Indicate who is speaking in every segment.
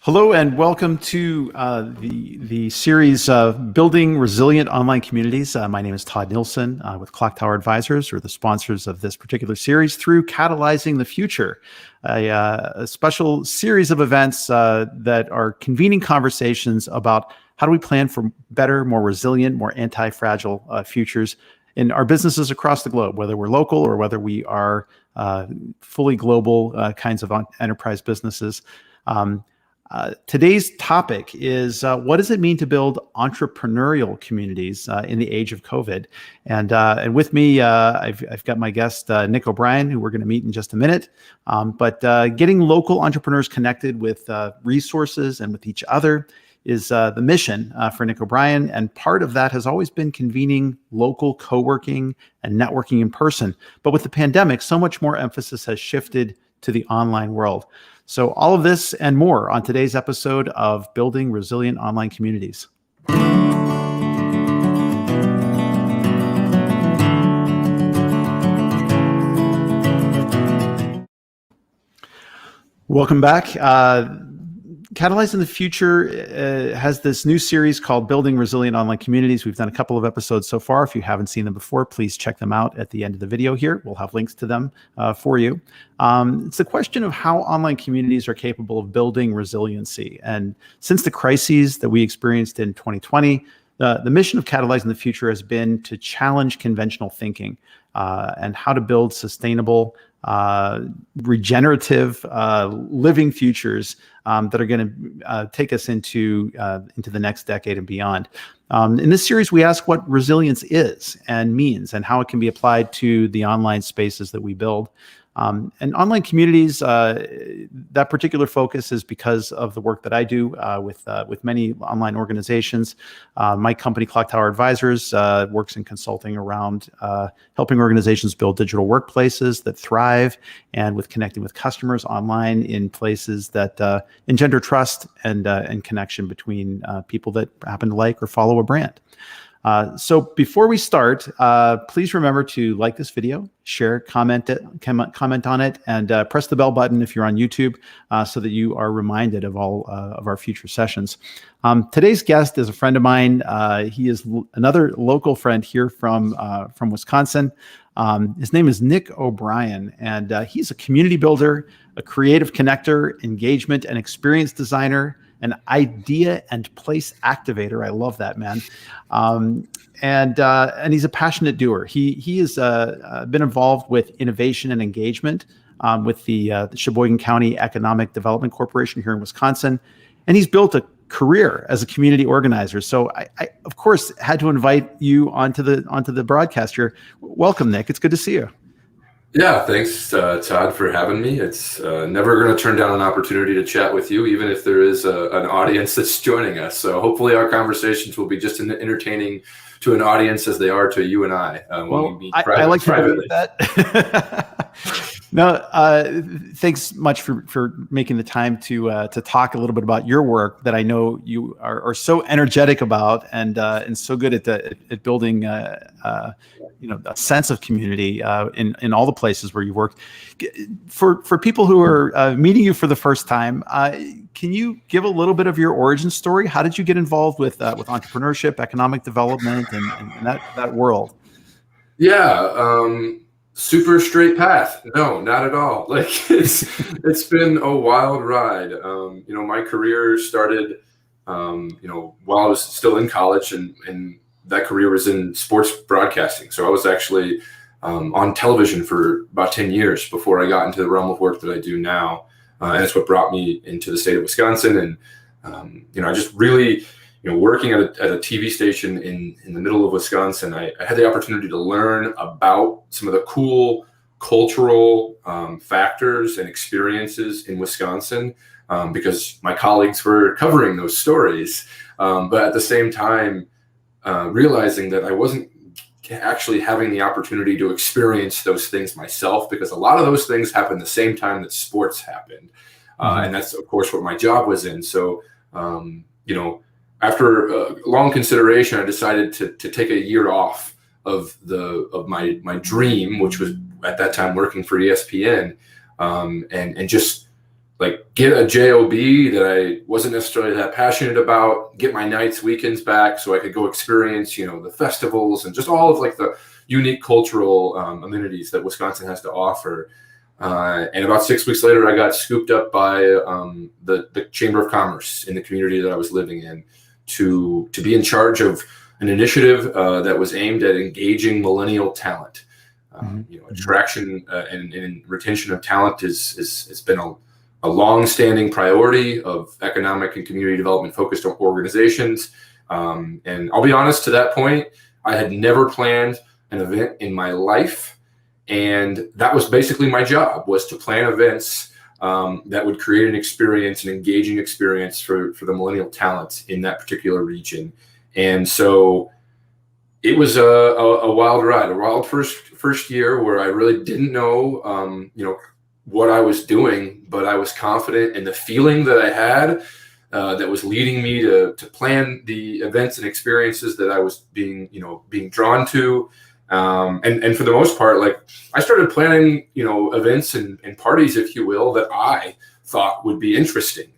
Speaker 1: Hello and welcome to the series Building Resilient Online Communities. My name is Todd Nilson with Clocktower Advisors. We're the sponsors of this particular series through Catalyzing the Future, a special series of events that are convening conversations about how do we plan for better, more resilient, more anti-fragile futures in our businesses across the globe, whether we're local or whether we are fully global kinds of enterprise businesses. Today's topic is what does it mean to build entrepreneurial communities in the age of COVID? And with me, I've got my guest, Nick O'Brien, who we're going to meet in just a minute. But getting local entrepreneurs connected with resources and with each other is the mission for Nick O'Brien. And part of that has always been convening local co-working and networking in person. But with the pandemic, so much more emphasis has shifted to the online world. So all of this and more on today's episode of Building Resilient Online Communities. Welcome back. Catalyzing the Future has this new series called Building Resilient Online Communities. We've done a couple of episodes so far. If you haven't seen them before, please check them out at the end of the video here. We'll have links to them for you. It's a question of how online communities are capable of building resiliency. And since the crises that we experienced in 2020, the mission of Catalyzing the Future has been to challenge conventional thinking and how to build sustainable, regenerative living futures that are going to take us into the next decade and beyond. In this series, we ask what resilience is and means and how it can be applied to the online spaces that we build. And online communities, that particular focus is because of the work that I do with many online organizations. My company, Clocktower Advisors, works in consulting around helping organizations build digital workplaces that thrive and with connecting with customers online in places that engender trust and connection between people that happen to like or follow a brand. So before we start, please remember to like this video, share, comment on it, and press the bell button if you're on YouTube so that you are reminded of all of our future sessions. Today's guest is a friend of mine. He is another local friend here from Wisconsin. His name is Nick O'Brien, and he's a community builder, a creative connector, engagement and experience designer, an idea and place activator. I love that, man. And he's a passionate doer. He has been involved with innovation and engagement with the Sheboygan County Economic Development Corporation here in Wisconsin. And he's built a career as a community organizer. So I of course had to invite you onto the broadcast here. Welcome, Nick. It's good to see you.
Speaker 2: Yeah, thanks, Todd, for having me. It's never going to turn down an opportunity to chat with you, even if there is an audience that's joining us. So hopefully our conversations will be just as entertaining to an audience as they are to you and I.
Speaker 1: Well, I like to believe that. No, thanks much for making the time to talk a little bit about your work that I know you are so energetic about and so good at building a sense of community in all the places where you work. For people who are meeting you for the first time, can you give a little bit of your origin story? How did you get involved with entrepreneurship, economic development, and that world?
Speaker 2: Yeah. Super straight path. No, not at all. Like it's been a wild ride. My career started, while I was still in college, and that career was in sports broadcasting. So I was actually on television for about 10 years before I got into the realm of work that I do now. And it's what brought me into the state of Wisconsin. And, I just really, working at a TV station in the middle of Wisconsin, I had the opportunity to learn about some of the cool cultural factors and experiences in Wisconsin because my colleagues were covering those stories. But at the same time, realizing that I wasn't actually having the opportunity to experience those things myself, because a lot of those things happen the same time that sports happened. And that's, of course, what my job was in. So, after long consideration, I decided to take a year off of my dream, which was at that time working for ESPN, and just like get a job that I wasn't necessarily that passionate about, get my nights, weekends back so I could go experience, the festivals and just all of like the unique cultural amenities that Wisconsin has to offer. And about 6 weeks later, I got scooped up by the Chamber of Commerce in the community that I was living in to be in charge of an initiative that was aimed at engaging millennial talent. Attraction and retention of talent has been a long-standing priority of economic and community development focused organizations. And I'll be honest, to that point, I had never planned an event in my life. And that was basically my job, was to plan events that would create an experience, an engaging experience for the millennial talent in that particular region. And so it was a wild ride, a wild first year where I really didn't know, what I was doing, but I was confident in the feeling that I had that was leading me to plan the events and experiences that I was being drawn to. And for the most part, like I started planning, events and parties, if you will, that I thought would be interesting,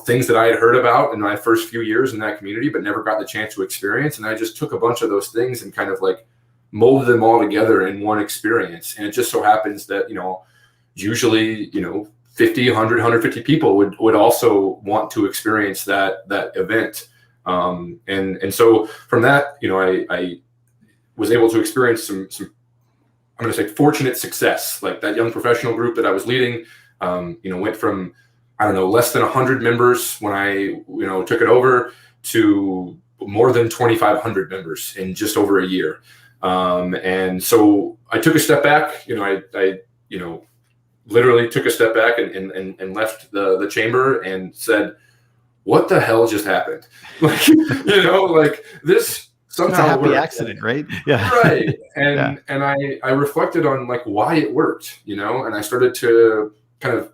Speaker 2: things that I had heard about in my first few years in that community, but never got the chance to experience. And I just took a bunch of those things and kind of like molded them all together in one experience. And it just so happens that, usually, 50, 100, 150 people would also want to experience that event. And so from that, I was able to experience some I'm going to say fortunate success. Like that young professional group that I was leading, went from, less than 100 members when I, took it over to more than 2,500 members in just over a year. And so I took a step back, I literally took a step back and left the chamber and said, what the hell just happened? Like this somehow
Speaker 1: it's a happy
Speaker 2: worked.
Speaker 1: Accident, right? Yeah.
Speaker 2: Right. And I reflected on like why it worked, and I started to kind of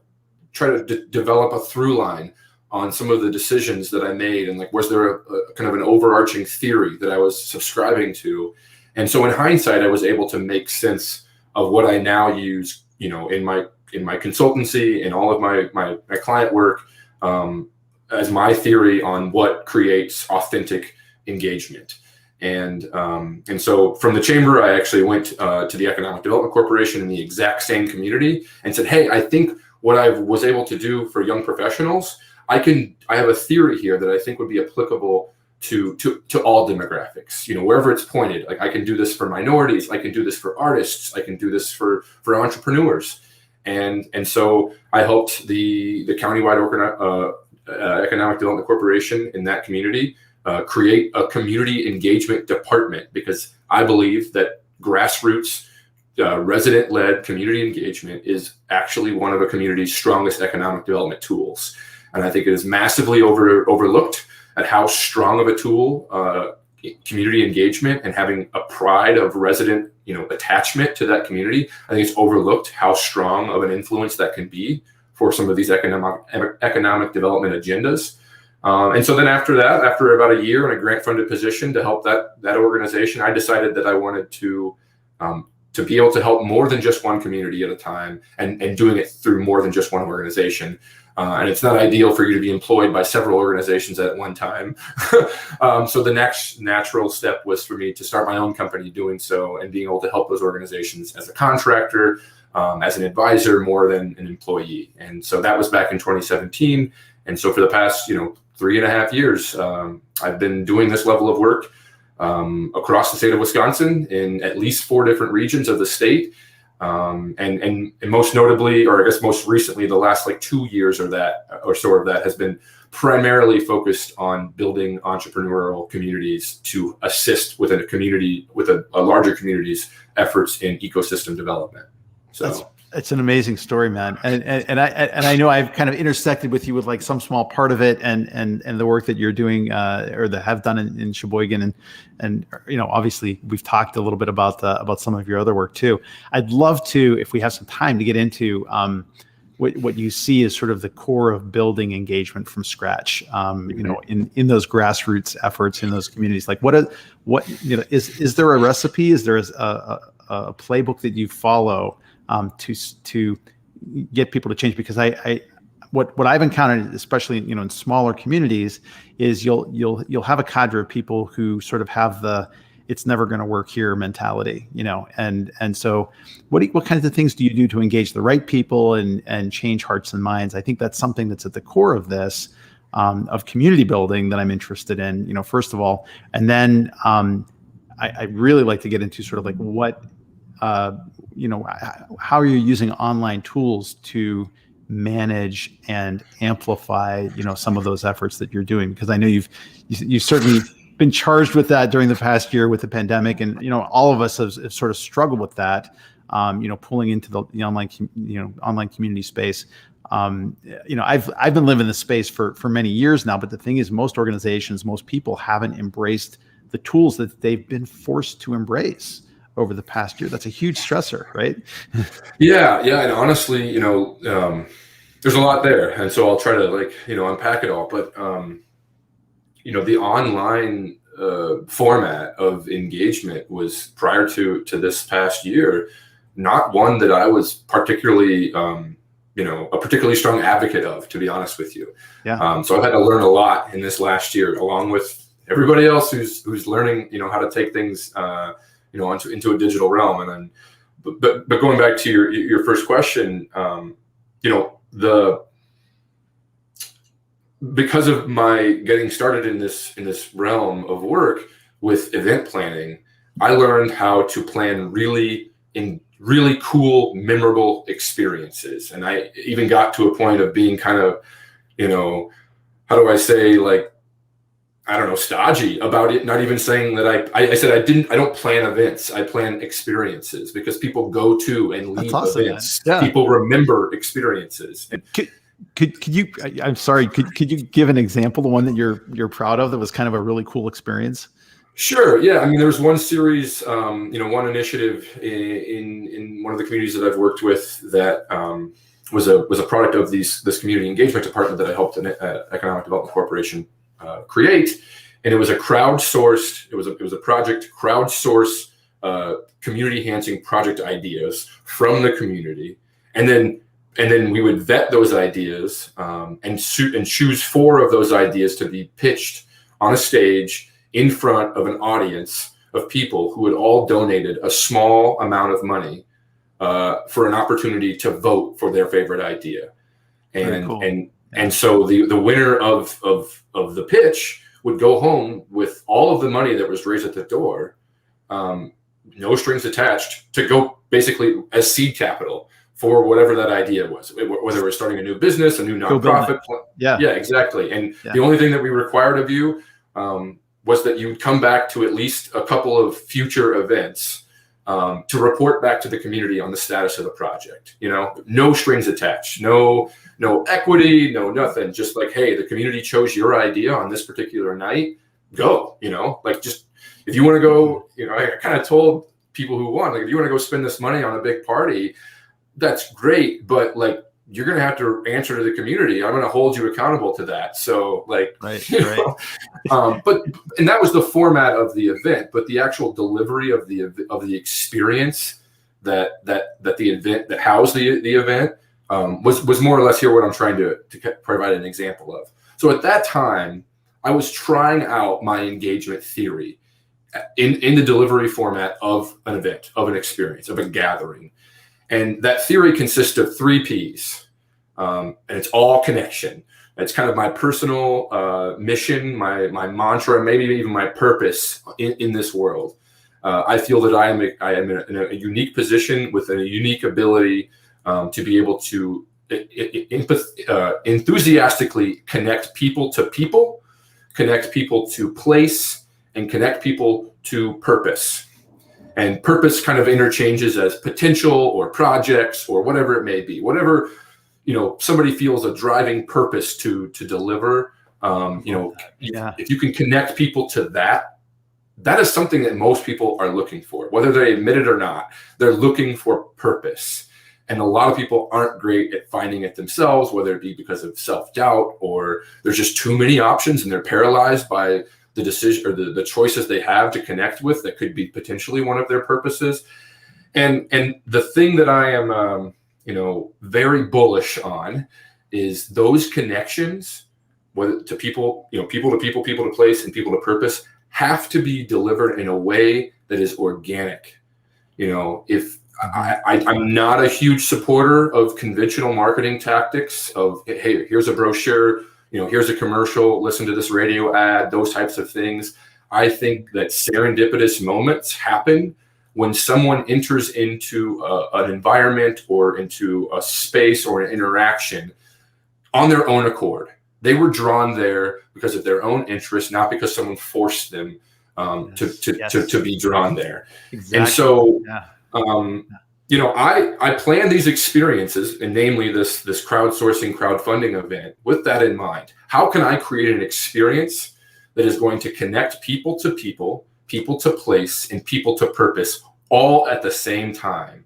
Speaker 2: try to develop a through line on some of the decisions that I made. And like, was there a kind of an overarching theory that I was subscribing to? And so in hindsight, I was able to make sense of what I now use, in my consultancy and all of my client work, as my theory on what creates authentic engagement. And so from the chamber, I actually went to the Economic Development Corporation in the exact same community and said, hey, I think what I was able to do for young professionals, I have a theory here that I think would be applicable to all demographics, wherever it's pointed. Like I can do this for minorities, I can do this for artists, I can do this for entrepreneurs. And so I helped the countywide Economic Development Corporation in that community create a community engagement department, because I believe that grassroots resident-led community engagement is actually one of a community's strongest economic development tools. And I think it is massively overlooked at how strong of a tool community engagement and having a pride of resident, attachment to that community. I think it's overlooked how strong of an influence that can be for some of these economic development agendas. And so then after that, after about a year in a grant-funded position to help that organization, I decided that I wanted to be able to help more than just one community at a time, and doing it through more than just one organization. And it's not ideal for you to be employed by several organizations at one time. So the next natural step was for me to start my own company doing so and being able to help those organizations as a contractor, as an advisor more than an employee. And so that was back in 2017. And so for the past, 3.5 years, I've been doing this level of work across the state of Wisconsin in at least 4 different regions of the state. And most notably, or I guess most recently, the last 2 years or so of that has been primarily focused on building entrepreneurial communities to assist with a larger community's efforts in ecosystem development. So
Speaker 1: it's an amazing story, man. And I know I've kind of intersected with you with some small part of it and the work that you're doing or that have done in Sheboygan. And obviously we've talked a little bit about some of your other work too. I'd love to, if we have some time, to get into what you see as sort of the core of building engagement from scratch, in those grassroots efforts in those communities. Is there a recipe? Is there a playbook that you follow to get people to change? Because what I've encountered, especially in smaller communities, is you'll have a cadre of people who sort of have the "it's never going to work here" mentality, and so what kinds of things do you do to engage the right people and change hearts and minds? I think that's something that's at the core of this, of community building, that I'm interested in, first of all, and then I really like to get into sort of like what how you're using online tools to manage and amplify, some of those efforts that you're doing, because I know you've certainly been charged with that during the past year with the pandemic, and all of us have sort of struggled with that, pulling into the online community space. I've been living in this space for many years now, but the thing is, most organizations, most people haven't embraced the tools that they've been forced to embrace over the past year. That's a huge stressor, right?
Speaker 2: Yeah. And honestly, there's a lot there. And so I'll try to unpack it all. But, the online format of engagement was, prior to this past year, not one that I was particularly, a particularly strong advocate of, to be honest with you.
Speaker 1: Yeah.
Speaker 2: So I've had to learn a lot in this last year, along with everybody else who's learning, how to take things, into a digital realm. And then, but going back to your first question, because of my getting started in this realm of work with event planning, I learned how to plan really cool, memorable experiences. And I even got to a point of being kind of, how do I say, I don't know, stodgy about it. Not even saying that I said I don't plan events. I plan experiences, because people go to and leave events. Yeah. People remember experiences.
Speaker 1: Could you? I'm sorry. Could you give an example, the one that you're proud of, that was kind of a really cool experience?
Speaker 2: Sure. Yeah. I mean, there was one series, one initiative in one of the communities that I've worked with that was a product of this community engagement department that I helped an economic development corporation create, and it was a crowdsourced. It was a project crowdsource community enhancing project ideas from the community, and then we would vet those ideas and choose 4 of those ideas to be pitched on a stage in front of an audience of people who had all donated a small amount of money for an opportunity to vote for their favorite idea. And cool. And so the winner of the pitch would go home with all of the money that was raised at the door, no strings attached, to go basically as seed capital for whatever that idea was, whether we're starting a new business, a new nonprofit. Yeah, exactly. And the only thing that we required of you was that you would come back to at least a couple of future events to report back to the community on the status of the project. No strings attached, no equity, no nothing. Just like, hey, the community chose your idea on this particular night. Go. Just if you want to go. I kind of told people who won, if you want to go spend this money on a big party, that's great, but you're going to have to answer to the community. I'm going to hold you accountable to that. So
Speaker 1: right.
Speaker 2: And that was the format of the event, but the actual delivery of the experience that the event that housed the event was more or less here what I'm trying to provide an example of. So at that time, I was trying out my engagement theory in the delivery format of an event, of an experience, of a gathering. And that theory consists of 3 Ps, and it's all connection. It's kind of my personal mission, my mantra, maybe even my purpose in this world. I feel that I am in a unique position with a unique ability to be able to enthusiastically connect people to people, connect people to place, and connect people to purpose. And purpose kind of interchanges as potential or projects or whatever it may be. Whatever, somebody feels a driving purpose to deliver, if you can connect people to that is something that most people are looking for. Whether they admit it or not, they're looking for purpose. And a lot of people aren't great at finding it themselves, whether it be because of self-doubt or there's just too many options and they're paralyzed by the decision or the choices they have to connect with that could be potentially one of their purposes. And the thing that I am, very bullish on is those connections, whether to people, people to people, people to place, and people to purpose, have to be delivered in a way that is organic. If I'm not a huge supporter of conventional marketing tactics of, hey, here's a brochure, here's a commercial, listen to this radio ad, those types of things. I think that serendipitous moments happen when someone enters into an environment or into a space or an interaction on their own accord. They were drawn there because of their own interest, not because someone forced them to be drawn there. Exactly. And so, I plan these experiences, and namely this crowdsourcing, crowdfunding event, with that in mind. How can I create an experience that is going to connect people to people, people to place, and people to purpose, all at the same time?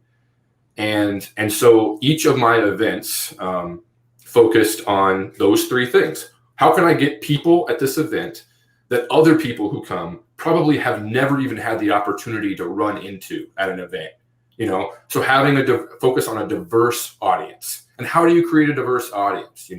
Speaker 2: And so each of my events focused on those three things. How can I get people at this event that other people who come probably have never even had the opportunity to run into at an event? So having focus on a diverse audience. And how do you create a diverse audience?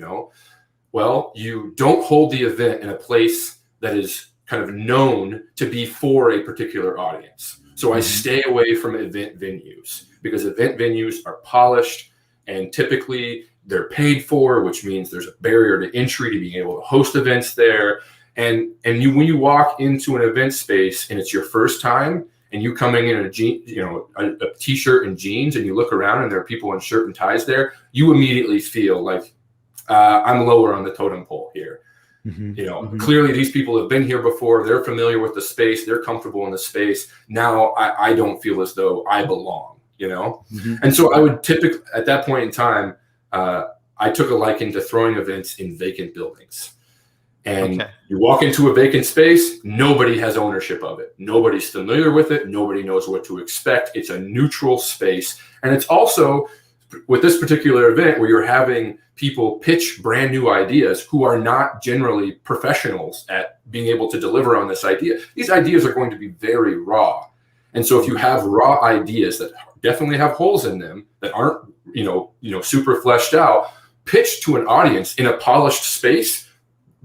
Speaker 2: Well, you don't hold the event in a place that is kind of known to be for a particular audience. So I stay away from event venues, because event venues are polished and typically they're paid for, which means there's a barrier to entry to being able to host events there. And when you walk into an event space and it's your first time, and you coming in a t-shirt and jeans, and you look around and there are people in shirt and ties there, you immediately feel like I'm lower on the totem pole here. Clearly these people have been here before. They're familiar with the space. They're comfortable in the space. Now I don't feel as though I belong, And so I would typically, at that point in time, I took a liking to throwing events in vacant buildings. And you walk into a vacant space, nobody has ownership of it. Nobody's familiar with it. Nobody knows what to expect. It's a neutral space. And it's also, with this particular event, where you're having people pitch brand new ideas who are not generally professionals at being able to deliver on this idea. These ideas are going to be very raw. And so if you have raw ideas that definitely have holes in them, that aren't, super fleshed out, pitched to an audience in a polished space,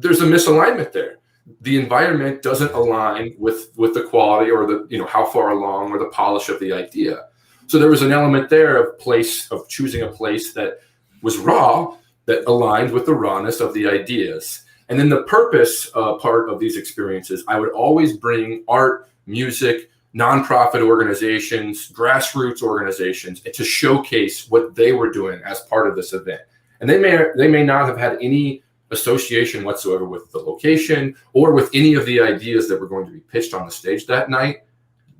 Speaker 2: there's a misalignment there. The environment doesn't align with the quality or the, how far along or the polish of the idea. So there was an element there of choosing a place that was raw, that aligned with the rawness of the ideas. And then the purpose part of these experiences, I would always bring art, music, nonprofit organizations, grassroots organizations, to showcase what they were doing as part of this event. And they may not have had any association whatsoever with the location or with any of the ideas that were going to be pitched on the stage that night,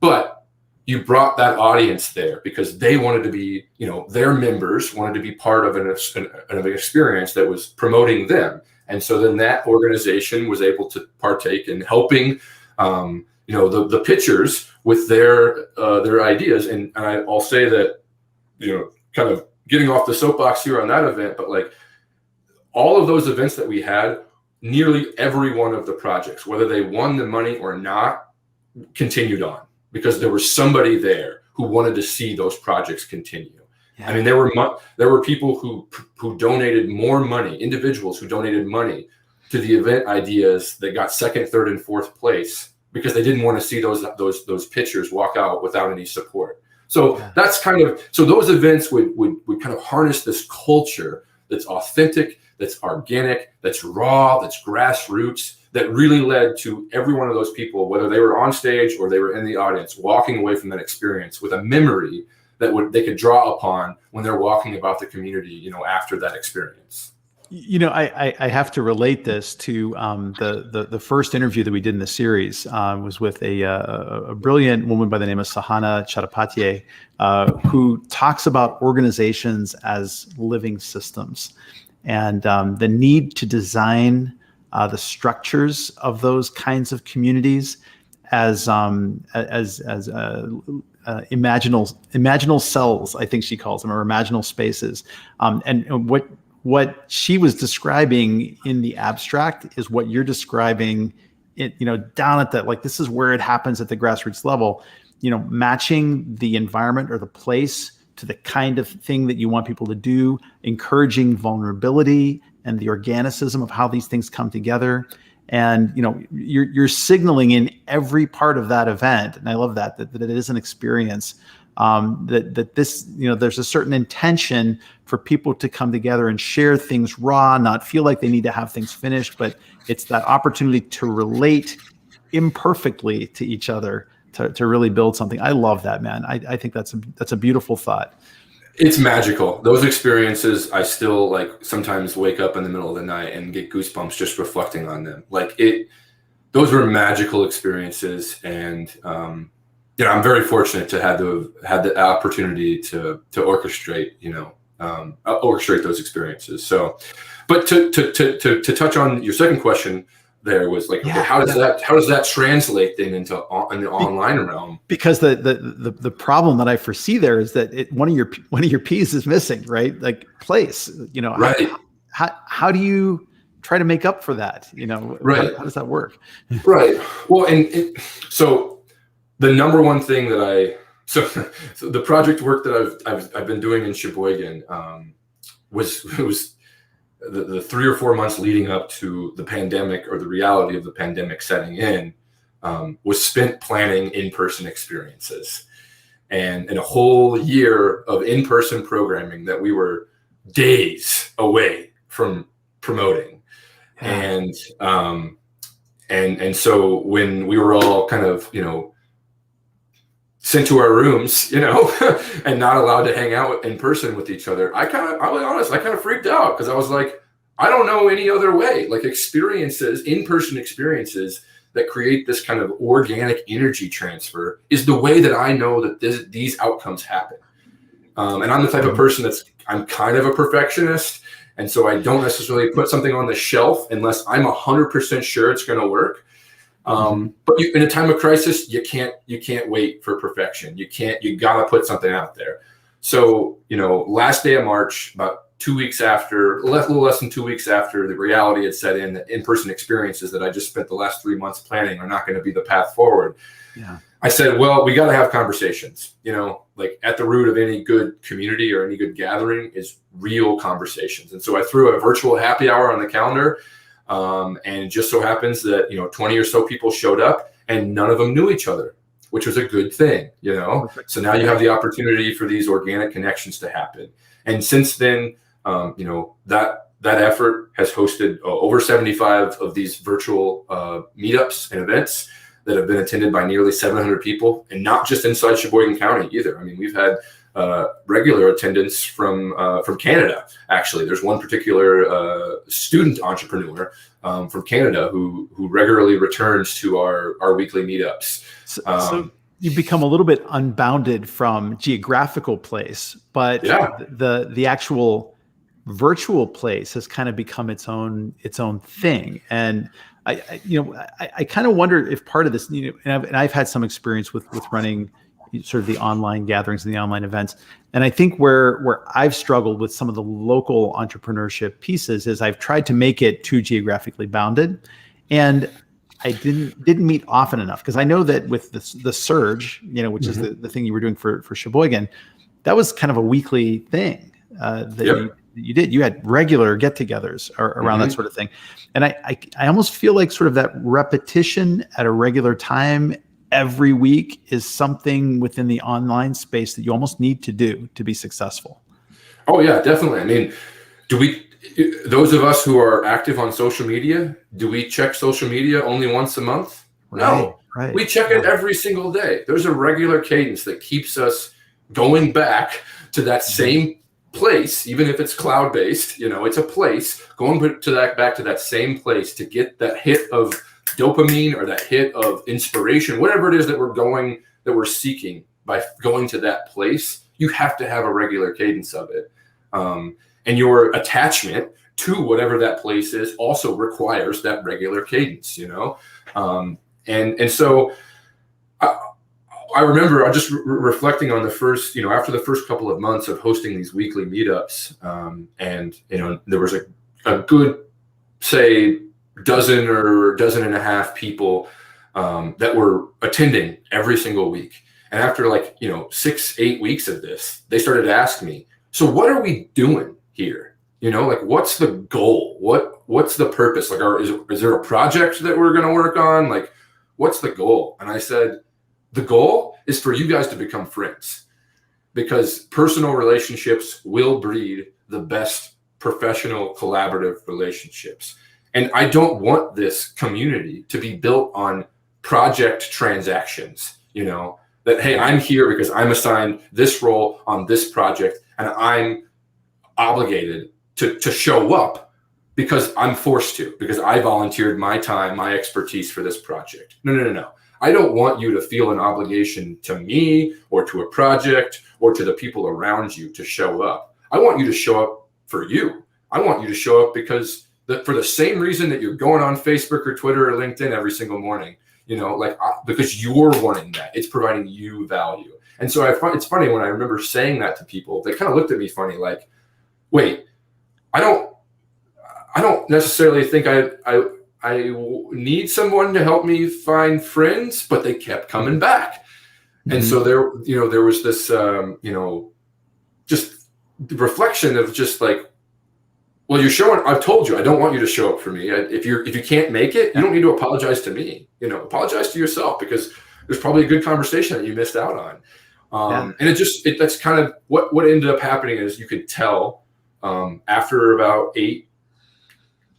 Speaker 2: but you brought that audience there because they wanted to be, their members wanted to be part of an experience that was promoting them. And so then that organization was able to partake in helping, the pitchers with their ideas. And I'll say that, kind of getting off the soapbox here on that event, but like, all of those events that we had, nearly every one of the projects, whether they won the money or not, continued on because there was somebody there who wanted to see those projects continue. Yeah. I mean, there were people who donated more money, individuals who donated money to the event ideas that got second, third, and fourth place because they didn't want to see those pitchers walk out without any support. So that's so those events would kind of harness this culture that's authentic, that's organic, that's raw, that's grassroots, that really led to every one of those people, whether they were on stage or they were in the audience, walking away from that experience with a memory that they could draw upon when they're walking about the community, after that experience.
Speaker 1: I have to relate this to the first interview that we did in the series was with a brilliant woman by the name of Sahana Chattopadhyay, who talks about organizations as living systems and the need to design the structures of those kinds of communities as imaginal cells, I think she calls them, or imaginal spaces, and what she was describing in the abstract is what you're describing down at that, this is where it happens at the grassroots level, matching the environment or the place to the kind of thing that you want people to do, encouraging vulnerability and the organicism of how these things come together. And you're signaling in every part of that event, and I love that it is an experience, that this, there's a certain intention for people to come together and share things raw, not feel like they need to have things finished, but it's that opportunity to relate imperfectly to each other to really build something. I love that, man. I think that's a beautiful thought.
Speaker 2: It's magical. Those experiences, I still sometimes wake up in the middle of the night and get goosebumps just reflecting on them. Those were magical experiences. And, I'm very fortunate to have had the opportunity to orchestrate, orchestrate those experiences. So, but to touch on your second question, there was how does that translate then into in the online realm? Because
Speaker 1: the problem that I foresee there is that one of your P's is missing, right? Like place,
Speaker 2: right.
Speaker 1: How do you try to make up for that?
Speaker 2: Right.
Speaker 1: How does that work?
Speaker 2: Right. Well, so the number one thing that so the project work that I've been doing in Sheboygan was the 3 or 4 months leading up to the pandemic, or the reality of the pandemic setting in, was spent planning in-person experiences, and a whole year of in-person programming that we were days away from promoting. Yeah. And so when we were all kind of, sent to our rooms, and not allowed to hang out in person with each other, I'll be honest, I kind of freaked out, because I was like, I don't know any other way. Experiences, in-person experiences that create this kind of organic energy transfer is the way that I know that these outcomes happen. And I'm the type of person I'm kind of a perfectionist. And so I don't necessarily put something on the shelf unless I'm 100% sure it's going to work. But in a time of crisis, you can't wait for perfection. You got to put something out there. So, last day of March, about 2 weeks after, a little less than 2 weeks after the reality had set in, that in-person experiences that I just spent the last 3 months planning are not going to be the path forward. Yeah. I said, well, we got to have conversations. At the root of any good community or any good gathering is real conversations. And so I threw a virtual happy hour on the calendar. And it just so happens that, 20 or so people showed up, and none of them knew each other, which was a good thing, So now you have the opportunity for these organic connections to happen. And since then, that effort has hosted over 75 of these virtual meetups and events that have been attended by nearly 700 people, and not just inside Sheboygan County either. I mean, we've had regular attendance from Canada. Actually, there's one particular student entrepreneur from Canada who regularly returns to our weekly meetups.
Speaker 1: So you become a little bit unbounded from geographical place, but the actual virtual place has kind of become its own thing. And I kind of wonder if part of this, and I've had some experience with running sort of the online gatherings and the online events. And I think where I've struggled with some of the local entrepreneurship pieces is I've tried to make it too geographically bounded, and I didn't meet often enough, because I know that with the Surge, which is the thing you were doing for Sheboygan, that was kind of a weekly thing that you did. You had regular get-togethers around that sort of thing. And I almost feel like sort of that repetition at a regular time every week is something within the online space that you almost need to do to be successful.
Speaker 2: Oh yeah, definitely. I mean, those of us who are active on social media, do we check social media only once a month? No, right. We check it every single day. There's a regular cadence that keeps us going back to that same place, even if it's cloud-based, it's a place, going back to that same place to get that hit of dopamine or that hit of inspiration, whatever it is that we're seeking by going to that place. You have to have a regular cadence of it. And your attachment to whatever that place is also requires that regular cadence, and so I remember I just reflecting on the first, after the first couple of months of hosting these weekly meetups, and there was a good, say, dozen or dozen and a half people that were attending every single week. And after like, 6-8 weeks of this, they started to ask me, so what are we doing here? Like, what's the goal? What's the purpose? Like, is there a project that we're going to work on? Like, what's the goal? And I said, the goal is for you guys to become friends, because personal relationships will breed the best professional collaborative relationships. And I don't want this community to be built on project transactions, that, hey, I'm here because I'm assigned this role on this project and I'm obligated to show up because I'm forced to, because I volunteered my time, my expertise for this project. No. I don't want you to feel an obligation to me or to a project or to the people around you to show up. I want you to show up for you. I want you to show up because for the same reason that you're going on Facebook or Twitter or LinkedIn every single morning, because you're wanting that. It's providing you value. And so it's funny when I remember saying that to people, they kind of looked at me funny, like, wait, I don't necessarily think I need someone to help me find friends, but they kept coming back. Mm-hmm. And so there was this, just reflection of just like, well, I've told you, I don't want you to show up for me. If you can't make it, you don't need to apologize to me, apologize to yourself, because there's probably a good conversation that you missed out on. And that's kind of what ended up happening is you could tell, after about 8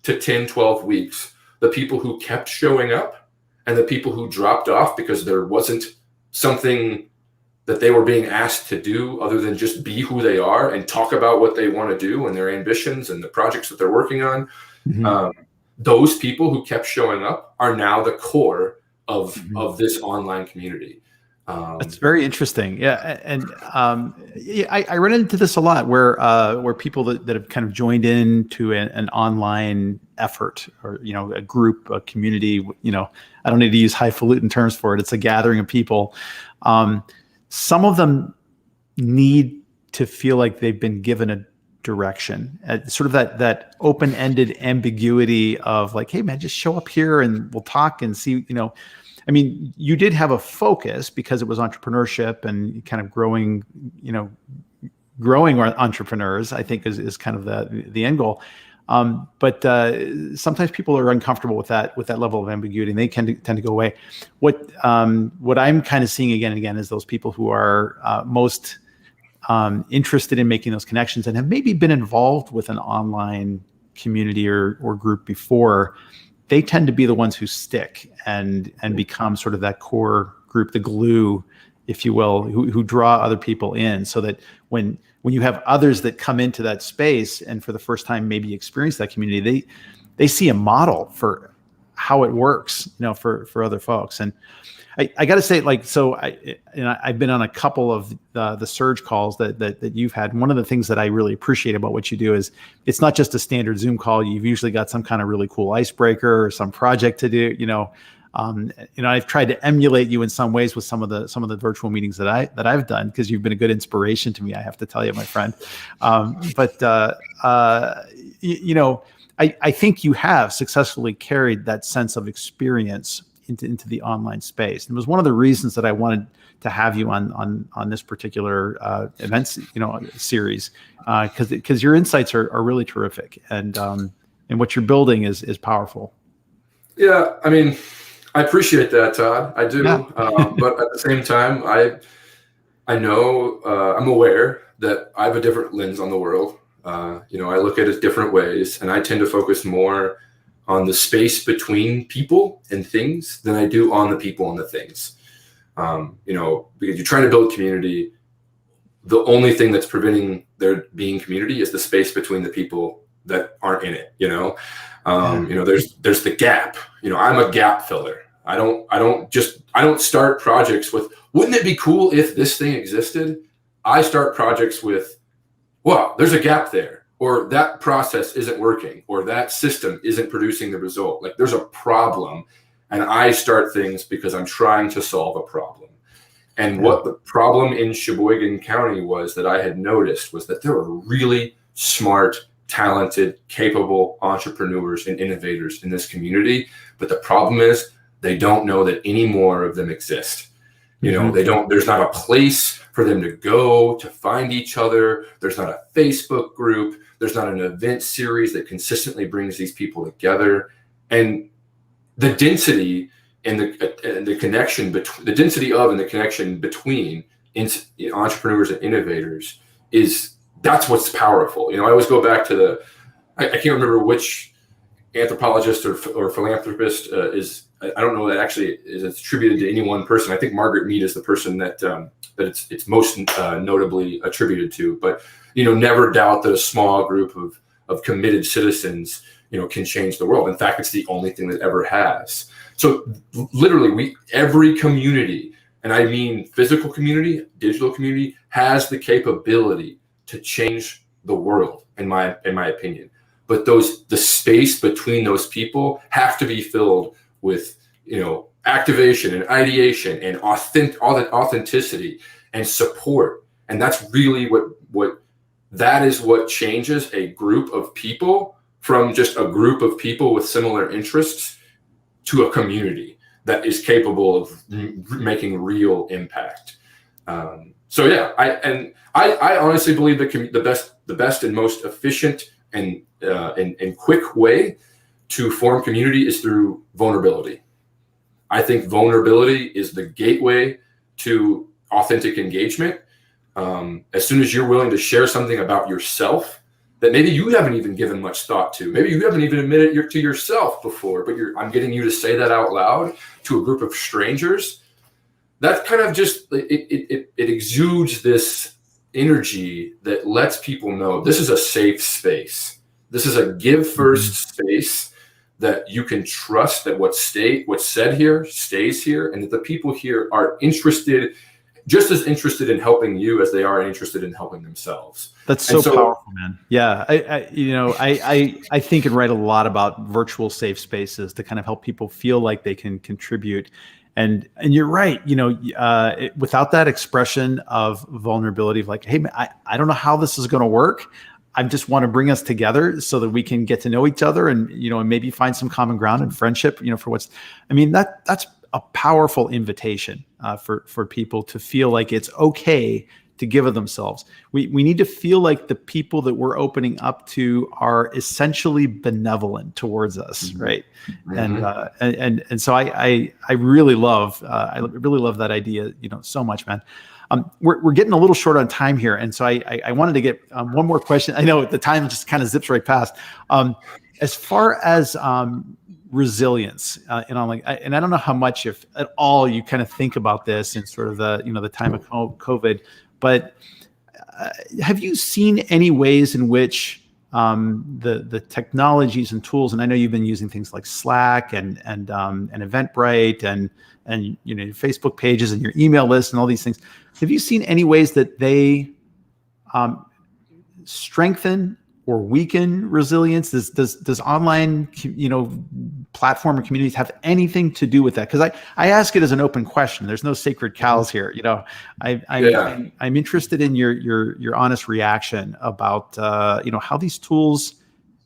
Speaker 2: to 10, 12 weeks, the people who kept showing up and the people who dropped off because there wasn't something that they were being asked to do other than just be who they are and talk about what they want to do and their ambitions and the projects that they're working on. Mm-hmm. Those people who kept showing up are now the core of this online community.
Speaker 1: That's very interesting. Yeah. And I run into this a lot where people that have kind of joined into an online effort or, a group, a community, I don't need to use highfalutin terms for it. It's a gathering of people. Some of them need to feel like they've been given a direction, sort of that open-ended ambiguity of like, hey man, just show up here and we'll talk and see, I mean, you did have a focus because it was entrepreneurship and kind of growing entrepreneurs, I think is kind of the end goal. But sometimes people are uncomfortable with that level of ambiguity, and they tend to go away. What I'm kind of seeing again and again is those people who are most interested in making those connections and have maybe been involved with an online community or group before. They tend to be the ones who stick and become sort of that core group, the glue, if you will, who draw other people in, so that when you have others that come into that space and for the first time maybe experience that community, they see a model for how it works, for other folks. And I got to say, like, so I've been on a couple of the surge calls that you've had. And one of the things that I really appreciate about what you do is it's not just a standard Zoom call. You've usually got some kind of really cool icebreaker or some project to do. I've tried to emulate you in some ways with some of the virtual meetings that I've done, because you've been a good inspiration to me, I have to tell you, my friend. I think you have successfully carried that sense of experience into the online space. And it was one of the reasons that I wanted to have you on this particular events, series, because your insights are really terrific, and what you're building is powerful.
Speaker 2: Yeah, I mean, I appreciate that, Todd. I do, yeah. But at the same time, I know I'm aware that I have a different lens on the world. I look at it different ways, and I tend to focus more on the space between people and things than I do on the people and the things. Because you're trying to build community, the only thing that's preventing there being community is the space between the people that aren't in it. There's the gap. I'm a gap filler. I don't start projects with, wouldn't it be cool if this thing existed? I start projects with, well, there's a gap there, or that process isn't working, or that system isn't producing the result. Like, there's a problem, and I start things because I'm trying to solve a problem. And what the problem in Sheboygan County was that I had noticed was that there were really smart, talented, capable entrepreneurs and innovators in this community. But the problem is they don't know that any more of them exist. You know, there's not a place for them to go to find each other. There's not a Facebook group. There's not an event series that consistently brings these people together. And the density and the connection between the density of and the connection between entrepreneurs and innovators that's what's powerful. You know, I always go back to I can't remember which anthropologist or philanthropist I don't know that actually is attributed to any one person. I think Margaret Mead is the person that it's most notably attributed to. But, you know, never doubt that a small group of committed citizens, you know, can change the world. In fact, it's the only thing that ever has. So literally every community, and I mean physical community, digital community, has the capability to change the world, in my opinion. But the space between those people have to be filled with, you know, activation and ideation and all that authenticity and support. And that's really that is what changes a group of people from just a group of people with similar interests to a community that is capable of making real impact. So yeah, I honestly believe the best and most efficient and quick way to form community is through vulnerability. I think vulnerability is the gateway to authentic engagement. As soon as you're willing to share something about yourself that maybe you haven't even given much thought to, maybe you haven't even admitted to yourself before, but I'm getting you to say that out loud to a group of strangers, that kind of just, it exudes this energy that lets people know this is a safe space. This is a give first space that you can trust that what's said here stays here, and that the people here are just as interested in helping you as they are interested in helping themselves.
Speaker 1: That's so powerful, man. Yeah. I think and write a lot about virtual safe spaces to kind of help people feel like they can contribute. And you're right. You know, without that expression of vulnerability of like, hey, man, I don't know how this is going to work. I just want to bring us together so that we can get to know each other and, you know, and maybe find some common ground and friendship, you know, that's a powerful invitation for people to feel like it's okay to give of themselves. We need to feel like the people that we're opening up to are essentially benevolent towards us, right? Mm-hmm. And so I really love that idea, you know, so much, man. We're getting a little short on time here, and so I wanted to get one more question. I know the time just kind of zips right past. As far as resilience, and I don't know how much, if at all, you kind of think about this in sort of the time of COVID, but have you seen any ways in which the technologies and tools, and I know you've been using things like Slack and Eventbrite and you know, your Facebook pages and your email list and all these things. Have you seen any ways that they strengthen or weaken resilience? Does online, you know, platform or communities have anything to do with that? Because I ask it as an open question. There's no sacred cows here. You know, I'm interested in your honest reaction about you know, how these tools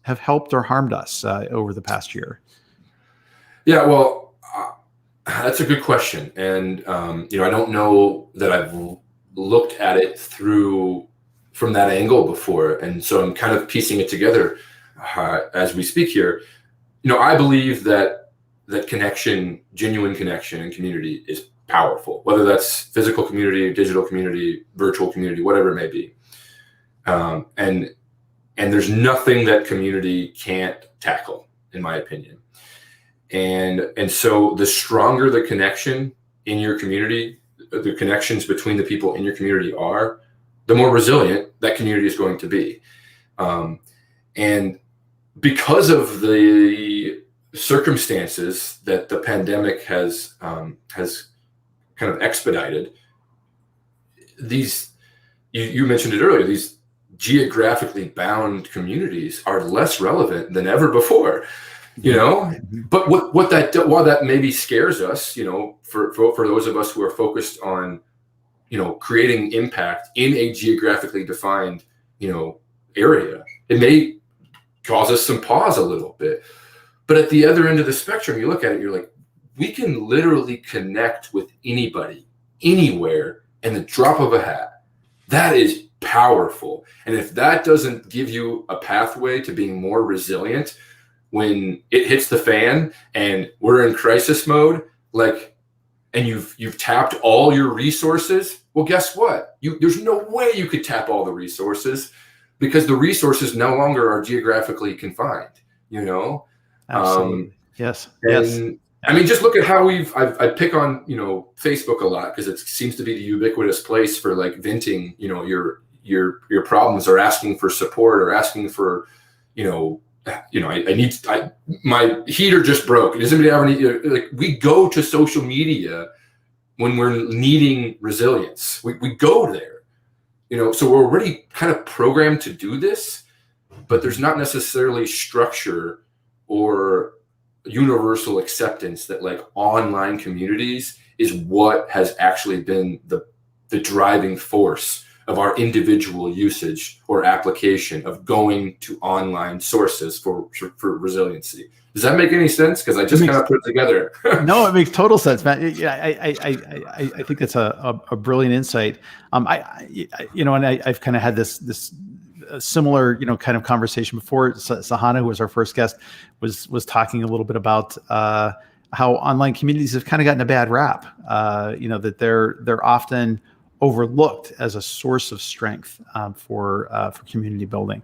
Speaker 1: have helped or harmed us over the past year.
Speaker 2: Yeah, well, that's a good question, and you know, I don't know that I've looked at it from that angle before, and so I'm kind of piecing it together as we speak here. You know, I believe that connection, genuine connection and community is powerful, whether that's physical community, digital community, virtual community, whatever it may be. And there's nothing that community can't tackle, in my opinion. And so the stronger the connection in your community, the connections between the people in your community are, the more resilient that community is going to be. And because of the circumstances that the pandemic has kind of expedited, these, you mentioned it earlier, these geographically bound communities are less relevant than ever before. You know, but while that maybe scares us, you know, for those of us who are focused on, you know, creating impact in a geographically defined, you know, area, it may cause us some pause a little bit. But at the other end of the spectrum, you look at it, you're like, we can literally connect with anybody anywhere in the drop of a hat. That is powerful. And if that doesn't give you a pathway to being more resilient when it hits the fan and we're in crisis mode, like, and you've tapped all your resources, well, guess what? There's no way you could tap all the resources, because the resources no longer are geographically confined, you know?
Speaker 1: Absolutely. Yes.
Speaker 2: And I mean, just look at how I pick on, you know, Facebook a lot, because it seems to be the ubiquitous place for like venting, you know, your problems, or asking for support, or asking for, my heater just broke. Does anybody ever need, like, we go to social media when we're needing resilience. We go there, you know, so we're already kind of programmed to do this, but there's not necessarily structure or universal acceptance that like online communities is what has actually been the driving force of our individual usage or application of going to online sources for resiliency. Does that make any sense? Because I just kind of put it together. No,
Speaker 1: it makes total sense, man. Yeah, I think that's a brilliant insight. And I've kind of had this similar, kind of conversation before. Sahana, who was our first guest, was talking a little bit about how online communities have kind of gotten a bad rap. That they're often overlooked as a source of strength for community building.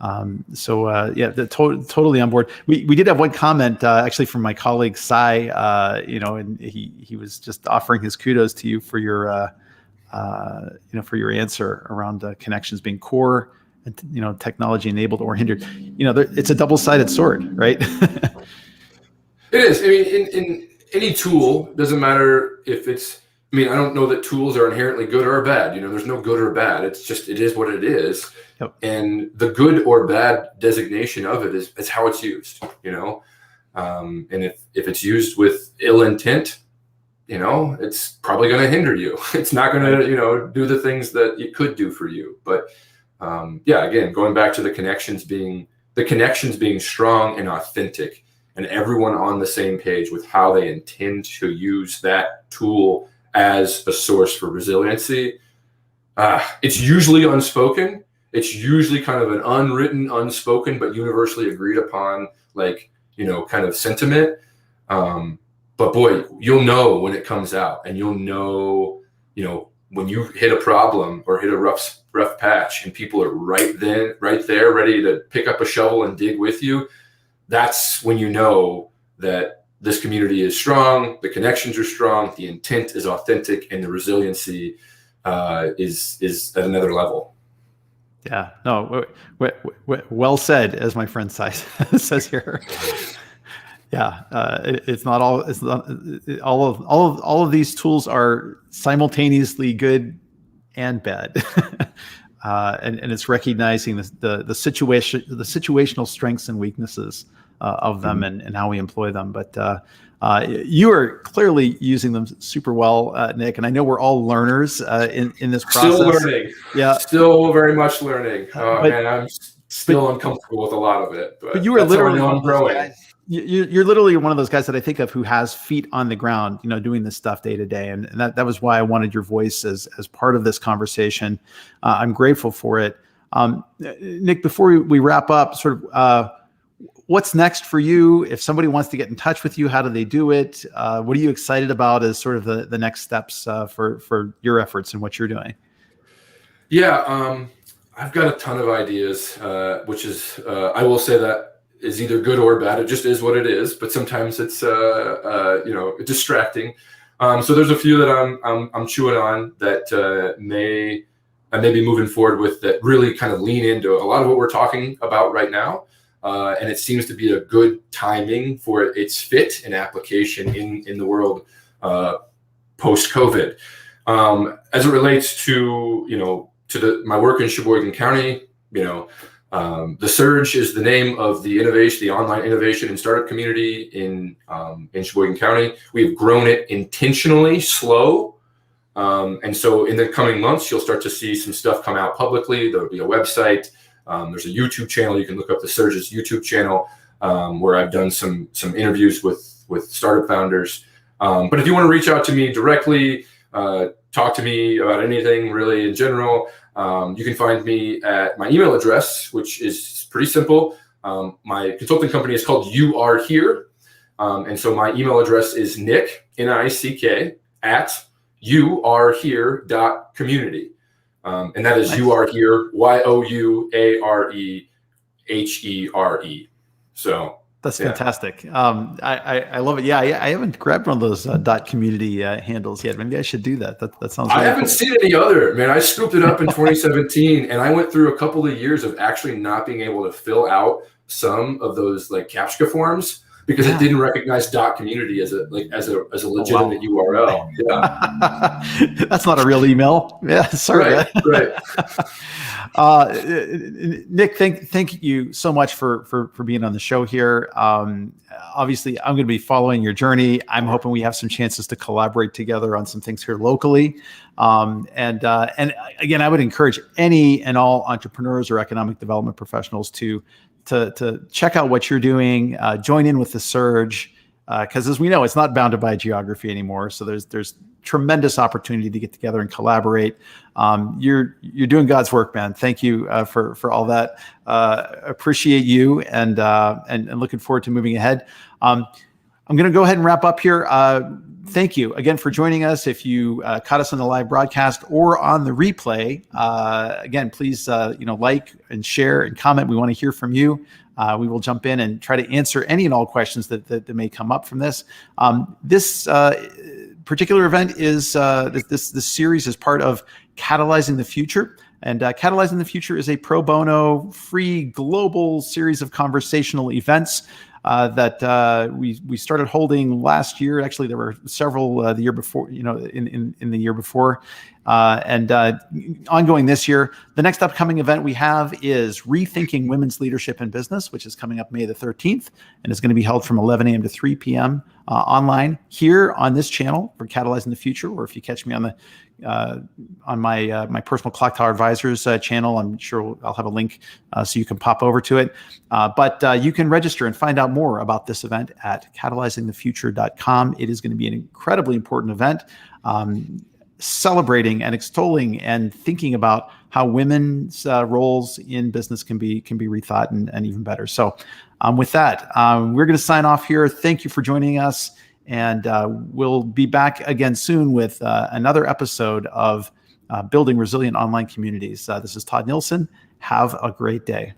Speaker 1: Totally on board. We did have one comment actually from my colleague Sai, and he was just offering his kudos to you for your answer around connections being core, and technology enabled or hindered. It's a double-sided sword, right?
Speaker 2: It is. I mean, in any tool, doesn't matter if it's. I mean, I don't know that tools are inherently good or bad. There's no good or bad. It's just, it is what it is.
Speaker 1: Yep.
Speaker 2: And the good or bad designation of it is how it's used, and if it's used with ill intent, it's probably going to hinder you. It's not going to, do the things that it could do for you. But again, going back to the connections being strong and authentic, and everyone on the same page with how they intend to use that tool as a source for resiliency. It's usually unspoken. It's usually kind of an unwritten, unspoken, but universally agreed upon, kind of sentiment. But boy, you'll know when it comes out, and you'll know, when you hit a problem or hit a rough patch and people are right there, ready to pick up a shovel and dig with you. That's when you know that this community is strong, the connections are strong, the intent is authentic, and the resiliency is at another level.
Speaker 1: Yeah, no, well said, as my friend says here. Yeah, it's not all. It's not all of these tools are simultaneously good and bad, and it's recognizing the situational strengths and weaknesses of them, and how we employ them. But you are clearly using them super well, Nick. And I know we're all learners in this process.
Speaker 2: Still learning.
Speaker 1: Yeah.
Speaker 2: Still very much learning. Man, I'm still uncomfortable with a lot of it.
Speaker 1: But you are literally one of those guys. You're literally one of those guys that I think of who has feet on the ground, doing this stuff day to day. And that was why I wanted your voice as part of this conversation. I'm grateful for it. Nick, before we wrap up, sort of, what's next for you? If somebody wants to get in touch with you, how do they do it? What are you excited about as sort of the next steps for your efforts and what you're doing?
Speaker 2: Yeah, I've got a ton of ideas, which is, I will say that is either good or bad. It just is what it is. But sometimes it's, distracting. So there's a few that I'm chewing on that I may be moving forward with, that really kind of lean into a lot of what we're talking about right now. And it seems to be a good timing for its fit and application in the world post-COVID. As it relates to my work in Sheboygan County, the Surge is the name of the online innovation and startup community in Sheboygan County. We've grown it intentionally slow. And so in the coming months, you'll start to see some stuff come out publicly. There'll be a website. There's a YouTube channel. You can look up the Surge's YouTube channel, where I've done some interviews with startup founders. But if you want to reach out to me directly, talk to me about anything really in general, you can find me at my email address, which is pretty simple. My consulting company is called You Are Here. And so my email address is Nick, Nick, at youarehere.community. And that is nice. You Are Here, YOUAREHERE. So
Speaker 1: that's fantastic. I love it. Yeah, I haven't grabbed one of those .community handles yet. Maybe I should do that. That sounds really
Speaker 2: I haven't seen any other, man. I scooped it up in 2017, and I went through a couple of years of actually not being able to fill out some of those like CAPTCHA forms because it didn't recognize .community as a legitimate URL. Yeah.
Speaker 1: That's not a real email. Yeah, sorry.
Speaker 2: Right.
Speaker 1: Nick, thank you so much for being on the show here. Obviously, I'm going to be following your journey. I'm hoping we have some chances to collaborate together on some things here locally. And again, I would encourage any and all entrepreneurs or economic development professionals to check out what you're doing, join in with the surge, because as we know, it's not bounded by geography anymore. So there's tremendous opportunity to get together and collaborate. You're doing God's work, man. Thank you for all that. Appreciate you and looking forward to moving ahead. I'm going to go ahead and wrap up here. Thank you again for joining us. If you caught us on the live broadcast or on the replay, again, please like and share and comment. We want to hear from you. We will jump in and try to answer any and all questions that may come up from this. This particular event is this series is part of Catalyzing the Future. And Catalyzing the Future is a pro bono, free, global series of conversational events that we started holding last year. Actually, there were several the year before, in the year before, and ongoing this year. The next upcoming event we have is Rethinking Women's Leadership in Business, which is coming up May the 13th, and is going to be held from 11 a.m. to 3 p.m. Online here on this channel for Catalyzing the Future, or if you catch me on the on my personal Clocktower Advisors channel, I'm sure I'll have a link so you can pop over to it. But you can register and find out more about this event at catalyzingthefuture.com. It is going to be an incredibly important event, celebrating and extolling and thinking about how women's roles in business can be rethought and even better. So with that, we're going to sign off here. Thank you for joining us. And we'll be back again soon with another episode of Building Resilient Online Communities. This is Todd Nilson. Have a great day.